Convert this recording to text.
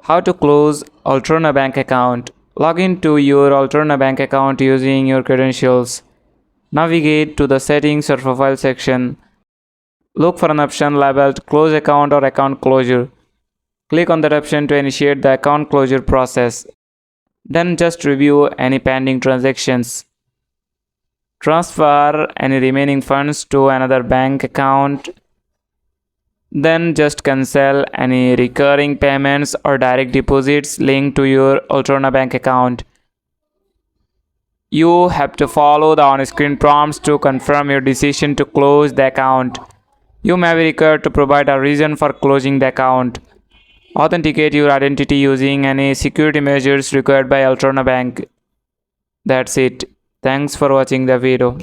How to close Alterna Bank account. Log into your Alterna Bank account using your credentials. Navigate to the Settings or Profile section. Look for an option labeled Close Account or Account Closure. Click on that option to initiate the account closure process. Then just review any pending transactions. Transfer any remaining funds to another bank account. Then just cancel any recurring payments or direct deposits linked to your Alterna Bank account. You have to follow the on-screen prompts to confirm your decision to close the account. You may be required to provide a reason for closing the account. Authenticate your identity using any security measures required by Alterna Bank. That's it. Thanks for watching the video.